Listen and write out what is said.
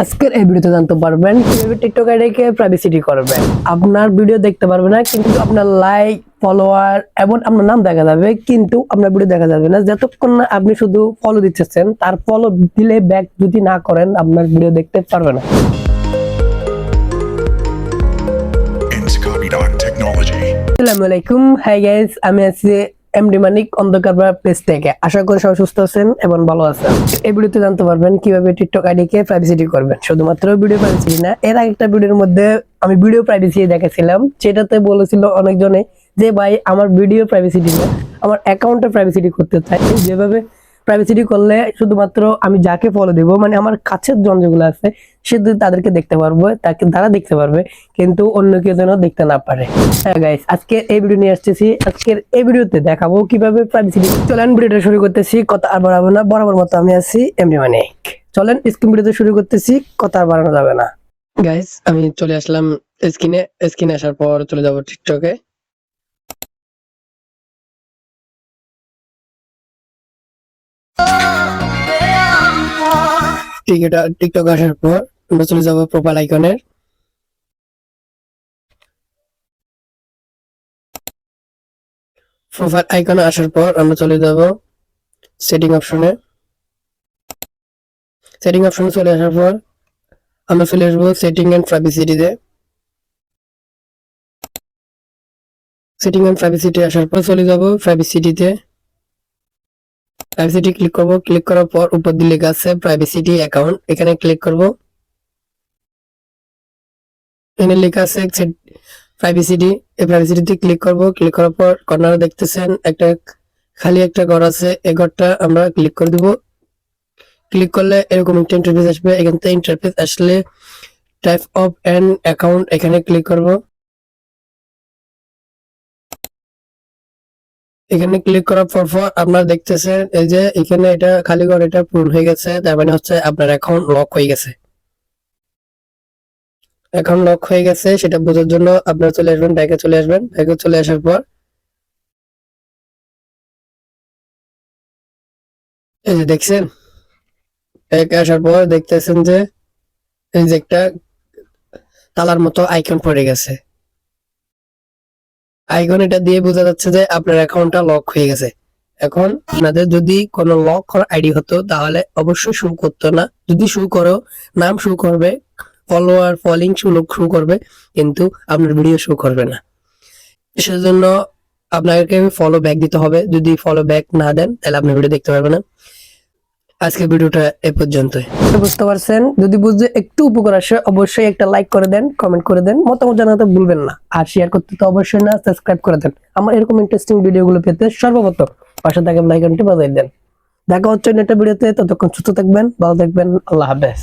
আজকের এই ভিডিওতে জানতে পারবেন কিভাবে টিকটক আইডিকে প্রাইভেসি করবেন। আপনার ভিডিও দেখতে পারবেন না, কিন্তু আপনার লাইক, ফলোয়ার এবং আপনার নাম দেখা যাবে, কিন্তু আপনার ভিডিও দেখা যাবে না যতক্ষণ না আপনি শুধু ফলো দিচ্ছেন। তার ফলো দিলে ব্যাক যদি না করেন, আপনার ভিডিও দেখতে পারবে না। আসসালামু আলাইকুম, হাই গাইস, আমি আছি এমডি মানিক অন্ধকার পেজ থেকে। আশা করি সবাই সুস্থ আছেন এবং ভালো আছেন। এই ভিডিওতে জানতে পারবেন কিভাবে টিকটক আইডিকে প্রাইভেসি করবেন। শুধুমাত্র ভিডিও প্রাইভেসি না, এর আগে একটা ভিডিওর মধ্যে আমি ভিডিও প্রাইভেসি দেখেছিলাম, সেটাতে বলেছিল অনেকজনে যে ভাই আমার ভিডিও প্রাইভেসি না, আমার অ্যাকাউন্টে প্রাইভেসি করতে চাই। যেভাবে প্রাইভেসি করলে শুধুমাত্র আমি যাকে ফলো দেবো, মানে আমার কাছের জন যেগুলো আছে শুধু তাদেরকে দেখতে পারবো, তারা দেখতে পারবে, কিন্তু অন্য কেউ যেন দেখতে না পারে। হ্যাঁ গাইস, আজকে এই ভিডিও নিয়ে আসতেছি। আজকের এই ভিডিওতে দেখাবো কিভাবে প্রাইভেসি। চলেন ভিডিওটা শুরু করতেছি, কথা আর বাড়াবো না। বরাবর মতো আমি আছি এমডি মানিক। চলেন স্ক্রিন ভিডিওতে শুরু করতেছি, কথা আর বাড়ানো যাবে না। গাইস, আমি চলে আসলাম স্ক্রিনে আসার পর চলে যাব টিকটকে। টিকটক আসার পর আমরা চলে যাব প্রোফাইল আইকনের। প্রোফাইল আইকনে আসার পর আমরা চলে যাব সেটিং অপশনে। সেটিং অপশনে চলে আসার পর আমরা চলে আসবো সেটিং এন্ড প্রাইভেসিতে। সেটিং এন্ড প্রাইভেসিতে আসার পর চলে যাব প্রাইভেসিতে। প্রাইভেসিটি ক্লিক করব। ক্লিক করার পর উপর দিকে লেখা আছে প্রাইভেসিটি অ্যাকাউন্ট, এখানে ক্লিক করব। এখানে লেখা আছে প্রাইভেসিটি, এই প্রাইভেসিটিতে ক্লিক করব। ক্লিক করার পর কর্নারে দেখতেছেন একটা খালি একটা ঘর আছে, এই ঘরটা আমরা ক্লিক করে দেব। ক্লিক করলে এরকম একটা ইন্টারফেস আসবে। এখান থেকে ইন্টারফেস আসলে টাইপ অফ অ্যান অ্যাকাউন্ট, এখানে ক্লিক করব। এখানে ক্লিক করার পর আপনারা দেখতেছেন এই যে এখানে এটা খালি ঘর, এটা পূরণ হয়ে গেছে। তার মানে হচ্ছে আপনার অ্যাকাউন্ট লক হয়ে গেছে। অ্যাকাউন্ট লক হয়ে গেছে সেটা বোঝার জন্য আপনারা চলে আসবেন, ব্যাকে চলে আসবেন। ব্যাকে চলে আসার পর এই যে দেখছেন, ব্যাকে আসার পর দেখতেছেন যে এই যে একটা তালার মতো আইকন পড়ে গেছে। আইকন এটা দিয়ে বোঝা যাচ্ছে যে আপনার অ্যাকাউন্টটা লক হয়ে গেছে। এখন আপনাদের যদি কোনো লক করা আইডি হতো তাহলে অবশ্যই শো করতো না। যদি শো করো, নাম শো করবে, ফলোয়ার ফলোইং শো করবে, কিন্তু আপনার ভিডিও শো করবে না। সেজন্য আপনাকে ফলো ব্যাক দিতে হবে। যদি ফলো ব্যাক না দেন তাহলে আপনার ভিডিও দেখতে পারবে না। আজকে ভিডিওটা এ পর্যন্তই। বুঝতে পারছেন? যদি বুঝতে একটু উপকার আসে অবশ্যই একটা লাইক করে দেন, কমেন্ট করে দেন, মতামত জানাতে ভুলবেন না, আর শেয়ার করতে তো অবশ্যই না, সাবস্ক্রাইব করে দেন। আমার এরকম ইন্টারেস্টিং ভিডিওগুলো পেতে সর্বপ্রথম পাশে থাকা বেল আইকনটি বাজিয়ে দেন। দেখা হচ্ছে নেক্সট ভিডিওতে। ততক্ষণ সুস্থ থাকবেন, ভালো থাকবেন। আল্লাহ হাফেজ।